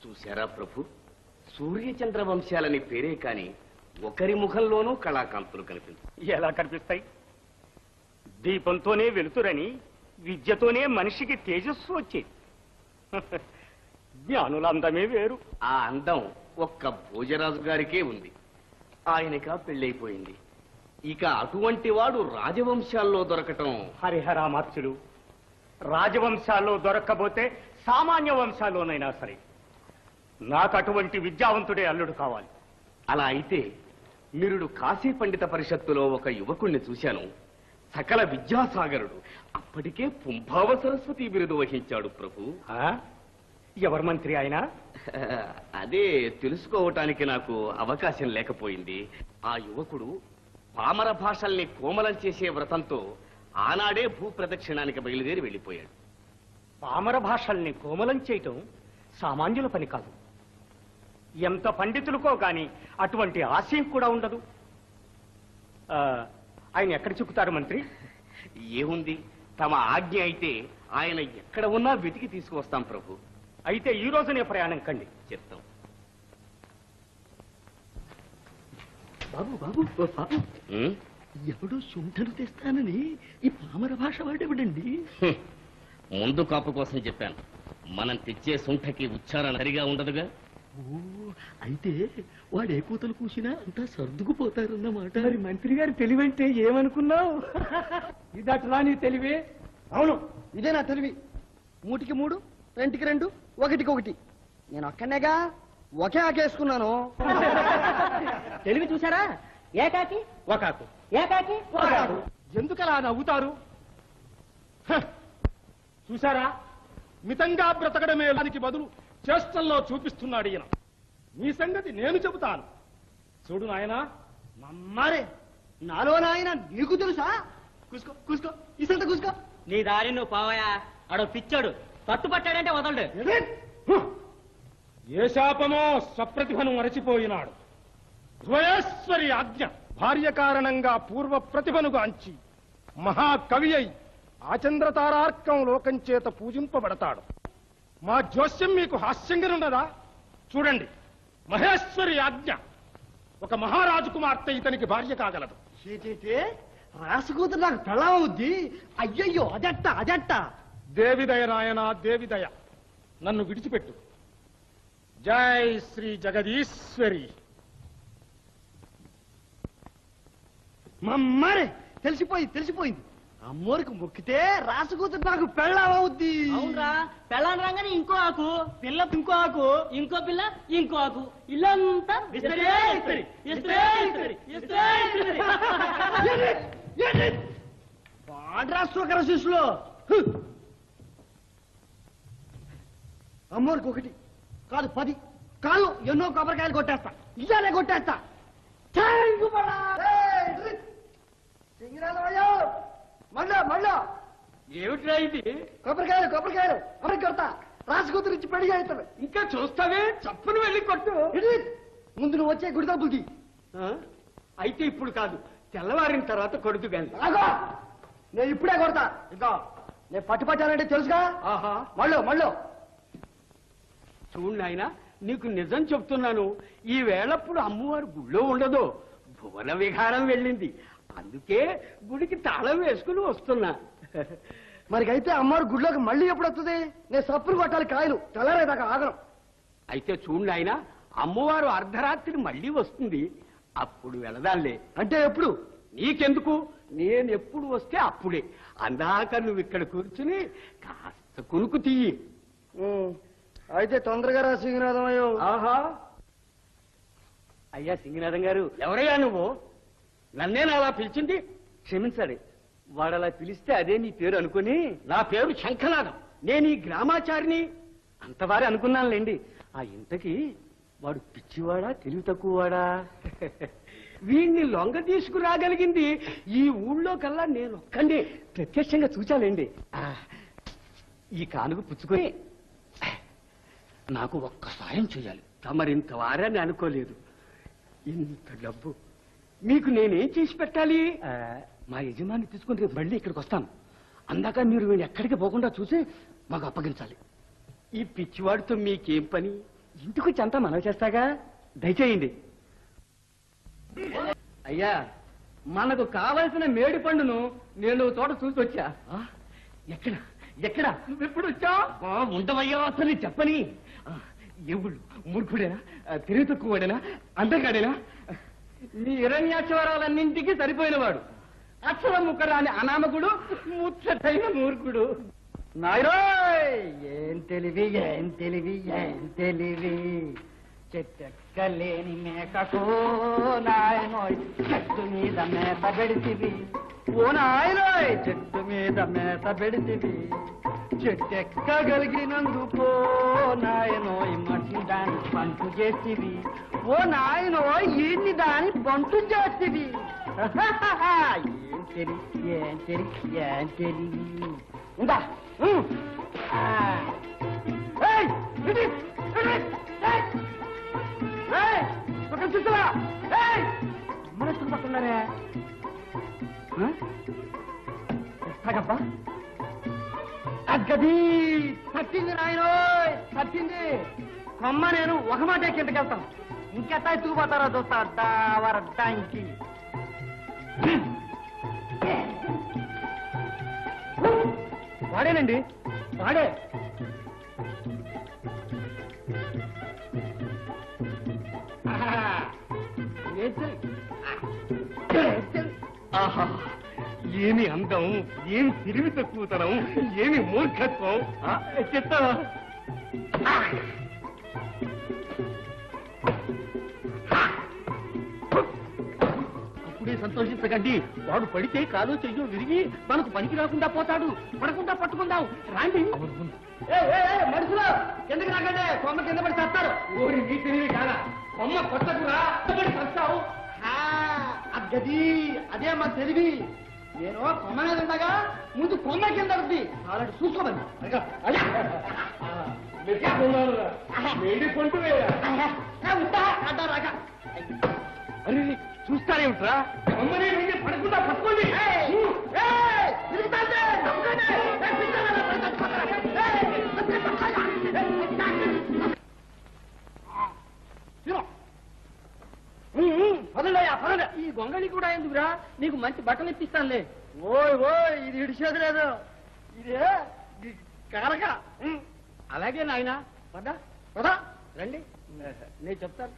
చూశారా ప్రభు, సూర్యచంద్ర వంశాలని పేరే కాని ఒకరి ముఖంలోనూ కళాకాంతులు కనిపించాయి. ఎలా కనిపిస్తాయి? దీపంతోనే వెలుతురని, విద్యతోనే మనిషికి తేజస్సు వచ్చేది. జ్ఞానుల అందమే వేరు. ఆ అందం ఒక్క భోజరాజు గారికే ఉంది. ఆయనకా పెళ్ళైపోయింది. ఇక అటువంటి వాడు రాజవంశాల్లో దొరకటం. హరిహరామాత్యులు, రాజవంశాల్లో దొరక్కపోతే సామాన్య వంశాల్లోనైనా సరే నాకు అటువంటి విద్యావంతుడే అల్లుడు కావాలి. అలా అయితే నిరుడు కాశీ పండిత పరిషత్తులో ఒక యువకుణ్ణి చూశాను. సకల విద్యాసాగరుడు. అప్పటికే పుంభావ సరస్వతి బిరుదు వహించాడు ప్రభు. ఎవరు మంత్రి ఆయన? అదే తెలుసుకోవటానికి నాకు అవకాశం లేకపోయింది. ఆ యువకుడు పామర భాషల్ని కోమలం చేసే వ్రతంతో ఆనాడే భూప్రదక్షిణానికి బయలుదేరి వెళ్ళిపోయాడు. పామర భాషల్ని కోమలం చేయటం సామాన్యుల పని కాదు. ఎంత పండితులకో గాని అటువంటి ఆశయం కూడా ఉండదు. ఆయన ఎక్కడ చిక్కుతారు మంత్రి? ఏముంది, తమ ఆజ్ఞ అయితే ఆయన ఎక్కడ ఉన్నా వెతికి తీసుకువస్తాం ప్రభు. అయితే ఈ రోజునే ప్రయాణం కండి. చెప్తాం. బాబు బాబు బాబు, ఎవడో శుంఠను తెస్తానని ఈ పామర భాష వాడేవిడండి. ముందు కాపు కోసం చెప్పాను. మనం తెచ్చే శుంఠకి ఉచ్చారణ సరిగా ఉండదుగా. ఓ, అయితే వాడు ఏ కూతలు కూసినా అంతా సర్దుకుపోతారన్నమాట. మరి మంత్రి గారి తెలివంటే ఏమనుకున్నావు? ఇదట్లా నీ తెలివి? అవును, ఇదే నా తెలివి. 3కి 3, 2కి 2, 1కి 1. నేను అక్కడనేగా ఒకే ఆకేసుకున్నాను. తెలివి చూసారా? ఏకాకి ఒకాకు, ఏకాకి ఒకాకు. ఎందుకలా నవ్వుతారు? చూసారా, మితంగా బ్రతకడమే దానికి బదులు చేష్టల్లో చూపిస్తున్నాడు ఈయన. మీ సంగతి నేను చెబుతాను. చూడు నాయనా. మమ్మారే, నాలో నాయన నీకు తెలుసా? కూసుకో కూసుకో, ఇసంత కూసుకో. నీ దారి నువ్వు పోవయా. ఆడో పిచ్చాడు, పట్టుపట్టాడంటే వదలడు. ఏ శాపమో స్వప్రతిభను మరచిపోయినాడు. ద్వయేశ్వరి ఆజ్ఞ. భార్య కారణంగా పూర్వ ప్రతిభను గాంచి మహాకవి అయి ఆచంద్రతారార్కం లోకం చేత పూజింపబడతాడు. మా జోస్యం మీకు హాస్యంగానున్నదా? చూడండి, మహేశ్వరి ఆజ్ఞ. ఒక మహారాజు కుమార్తె ఇతనికి భార్య కాగలదు. రాసుకూతురు నాకు పెళ్ళవుద్ది. అయ్యయ్యో, అదట్ట. దేవిదయ నాయనా, దేవిదయ. నన్ను విడిచిపెట్టు. జై శ్రీ జగదీశ్వరి. మమ్మారే, తెలిసిపోయింది. అమ్మోరికి మొక్కితే రాసుకూతురు నాకు పెళ్ళవుద్ది. అవునరా, పెళ్ళాన్ని రాగానే ఇంకో ఆకు, పిల్ల ఇంకో ఆకు, ఇంకో పిల్ల ఇంకో ఆకు, ఇల్లంతా పాడ్రాస్తోకర శిష్యులు. అమ్మోరికి 1 కాదు 10 కాదు, ఎన్నో కొబ్బరికాయలు కొట్టేస్తా. ఇలానే కొట్టేస్తా. మళ్ళా ఏమిట్రా ఇది? కొబ్బరికాయలు అమ్మకి కొడతా. రాసుకూతురు ఇచ్చి పెళ్లి చేస్తాను. ఇంకా చూస్తావే, చప్పును వెళ్ళి కొట్టు. ముందు నువ్వు వచ్చే గుడి తప్పుకి. అయితే ఇప్పుడు కాదు, తెల్లవారిన తర్వాత కొడుతు గాని. నేను ఇప్పుడే కొడతా. ఇంకా నేను పట్టుపట్టానంటే తెలుసుగా. ఆహా, మళ్ళీ చూడు నాయనా, నీకు నిజం చెప్తున్నాను. ఈ వేళప్పుడు అమ్మవారు గుళ్ళో ఉండదు, భువన విహారం వెళ్ళింది. అందుకే గుడికి తాళం వేసుకుని వస్తున్నా. మరికైతే అమ్మవారు గుడిలోకి మళ్ళీ ఎప్పుడు వస్తుంది? నేను సప్పులు కొట్టాలి కాయలు, తెల్లరేదాకా ఆగడం. అయితే చూడు నాయనా, అమ్మవారు అర్ధరాత్రి మళ్ళీ వస్తుంది, అప్పుడు వెళదాంలే. అంటే ఎప్పుడు? నీకెందుకు, నేను ఎప్పుడు వస్తే అప్పుడే. అందాక నువ్వు ఇక్కడ కూర్చుని కాస్త కునుకు తీయి. అయితే తొందరగా రా సింగనాథం. అయ్యో, ఆహా. అయ్యా సింగనాథం గారు, ఎవరయ్యా నువ్వు? నన్నేనా అలా పిలిచింది? క్షమించాలి, వాడు అలా పిలిస్తే అదే నీ పేరు అనుకుని. నా పేరు శంఖనాథం, నేను ఈ గ్రామాచారిని. అంతవారే అనుకున్నానులేండి. ఆ ఇంతకి వాడు పిచ్చివాడా, తెలివి తక్కువవాడా? వీణ్ణి లొంగ తీసుకురాగలిగింది ఈ ఊళ్ళో కల్లా నేను ఒక్కండి ప్రత్యక్షంగా చూచాలేండి. ఈ కానుక పుచ్చుకొని నాకు ఒక్క సాయం చేయాలి. తమరింత వారని అనుకోలేదు. ఇంత డబ్బు మీకు నేనేం చేసి పెట్టాలి? మా యజమాని తీసుకుని రేపు మళ్ళీ ఇక్కడికి వస్తాను. అందాక మీరు వీళ్ళు ఎక్కడికి పోకుండా చూసి మాకు అప్పగించాలి. ఈ పిచ్చివాడితో మీకేం పని? ఇంటికి వచ్చి అంతా మనవి చేస్తాగా, దయచేయండి. అయ్యా, మనకు కావలసిన మేడి పండును నేను చోట చూసి వచ్చా. ఎక్కడ ఎక్కడ నువ్వెప్పుడు వచ్చా? ఉండవయ్యా, అసలు చెప్పని. ఎవడు మూర్ఖుడేనా, తెలివి తక్కువడేనా, అందగాడేనా? నీ హిరణ్యాక్షరాలన్నింటికి సరిపోయినవాడు, అక్షరం ముక్కరాని అనామకుడు, ముచ్చటైన మూర్ఖుడు. నాయరోయ్, ఏం తెలివి, ఏం తెలివి, ఏం తెలివి! చెట్టెక్కలేని మేకకు నాయనోయ్ చెట్టు మీద మేత పెడితివి. ఓ నాయనోయ్, చెట్టు మీద మేత పెడితివి. చెట్టెక్కగలిగినందుకో నాయనోయ్ మనిషి దాని పంటు చేతివి. ఓ నాయనోయ్, ఈయన్ని దాని పంటు చేతివి. ఏం తెలివి, ఏం తెలివి, ఏం తెలివి! ఉందా? పడుతున్నారే ఎస్తాగబ్బా, అగ్గది తట్టింది నాయనోయ్, తట్టింది. కొమ్మ నేను ఒక మాట కిందకెళ్తాను, ఇంకెట్టా ఎత్తుకుపోతారో చూస్తా. దావరడ్డానికి వాడేనండి, వాడే. ఆహా, ఏమి అందం, ఏమి తిరిగి తక్కువతనం, ఏమి మూర్ఖత్వం. చెత్త అప్పుడే సంతోషించకండి. వాడు పడితే కాలు చెయ్యో విరిగి మనకు పనికి రాకుండా పోతాడు. పడకుండా పట్టుకుందాం రాండి. మనుషులు కిందకి రాకండి, కొమ్మ కింద పడి చేస్తారు. ఓరి నీ తెలివి కాదా, కొమ్మ కొట్టకురా, పడి వస్తావు. అగ్గది అదే మా తెలివి. నేను కొమ్మ మీద ఉండగా ముందు కొమ్మ కింద ఉంది, అలాంటి చూసుకోమని. వేడి పంటు అరే, చూస్తారేమిట్రా? కొమ్మనే వెళ్ళి పడకుండా పట్టుకోండి. పదండయ్యా, పదండి. ఈ గొంగళి కూడా ఎందుకురా, నీకు మంచి బట్టలు ఇప్పిస్తానులే. ఓయ్ ఓయ్, ఇది ఇడిచేది లేదు, ఇదే కారక. అలాగే నాయన, పదా పదా రండి, నేను చెప్తాను.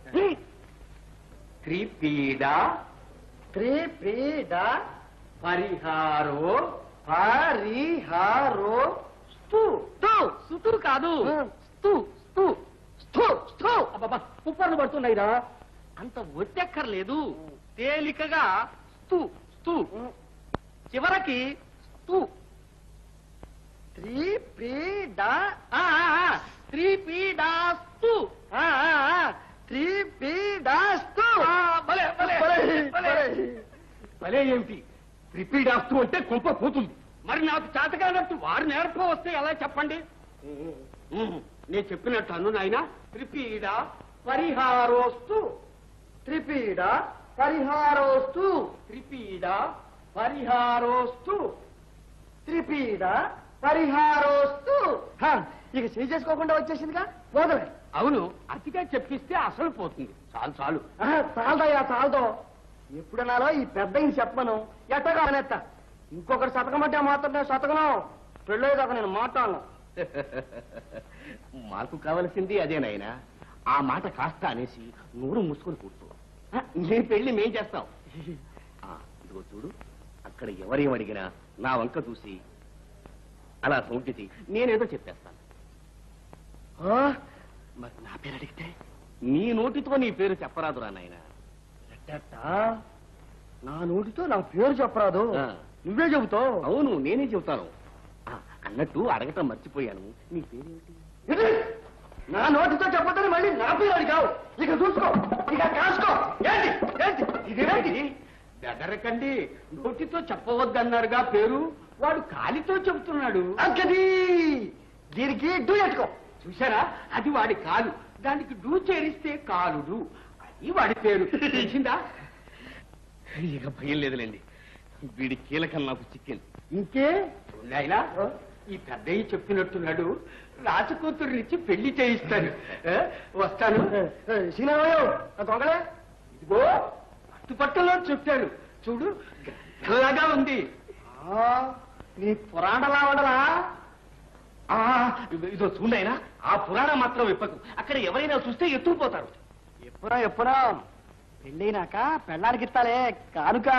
త్రిపీడ త్రిపీడ పరిహారో పరిహారో సుతు కాదు, స్తు స్తు స్తు స్తు. అబ్బా, కుప్పర్లు పడుతున్నాయిరా. అంత ఒట్టెక్కర్లేదు, తేలికగా స్తు స్తు, చివరికి స్తు. త్రిపీడ త్రిపీడాస్తు. త్రిపీడాస్తు. భలే భలే భలే భలే. ఏమిటి త్రిపీడాస్తు అంటే కొంప పోతుంది. మరి నాకు చేతకానట్టు వారు నేర్ప వస్తే ఎలా చెప్పండి? నేను చెప్పినట్టు అను నాయన. త్రిపీడ పరిహారోస్తు. త్రిపీడ పరిహారోస్తు. త్రిపీడ పరిహారోస్తు. త్రిపీడ పరిహారోస్తు. ఇక చేయి చేసుకోకుండా వచ్చేసిందిగా, పోదలే. అవును, అతిగా చెప్పిస్తే అసలు పోతుంది. చాలు చాలు. చాలదయ్యా, చాలదో. ఎప్పుడన్నాలో ఈ పెద్ద చెప్పను, ఎట్టగా అనేస్తా. ఇంకొకటి శతకమంటే మాత్రం నేను శతకను, పెళ్ళేదాకా నేను మాట్లాడను. మాకు కావలసింది అదేనాయనా. ఆ మాట కాస్త అనేసి నోరు మూసుకొని కూర్చో. నీ పెళ్లి మేం చేస్తాం. ఇదిగో చూడు, అక్కడ ఎవరేమడిగినా నా వంక చూసి అలా సౌంటిసి నేనేదో చెప్పేస్తాను. మరి నా పేరు అడిగితే నీ నోటితో నీ పేరు చెప్పరాదురా నాయనా. నా నోటితో నా పేరు చెప్పరాదు, నువ్వే చెబుతావు. అవును, నేనే చెబుతాను. అన్నట్టు అడగటం మర్చిపోయాను, నీ పేరేమిటి? నా నోటితో చెప్పదని మళ్ళీ నా పేరు అడిగావు. ఇక చూసుకో, ఇక కాసుకో. ఇదేంటి బెదరకండి, నోటితో చెప్పవద్దన్నారుగా పేరు. వాడు కాలితో చెబుతున్నాడు. అంకది దీనికి డూ ఎట్టుకో. చూసారా, అది వాడి కాలు, దానికి డూ చేరిస్తే కాలుడు, అది వాడి పేరు. తెలిసిందా? ఇక భయం లేదులేండి, వీడి కీలకం నాకు చిక్కింది. ఇంకే నాయనా, ఈ పెద్దయ్య చెప్పినట్టున్నాడు. రాజకూతురునిచ్చి పెళ్లి చేయిస్తాను. వస్తాను. సీనారావు దొంగలే ఇదిగో పట్టుపట్టలో చుట్టారు చూడు, గలాగా ఉంది. నీ పురాణలా ఉండలా? ఇదో చూడైనా ఆ పురాణం మాత్రం విప్పకు. అక్కడ ఎవరైనా చూస్తే ఎత్తుకుపోతారు. ఎప్పుడో పెళ్ళైనాక పెళ్ళానికి ఇస్తాలే కానుక.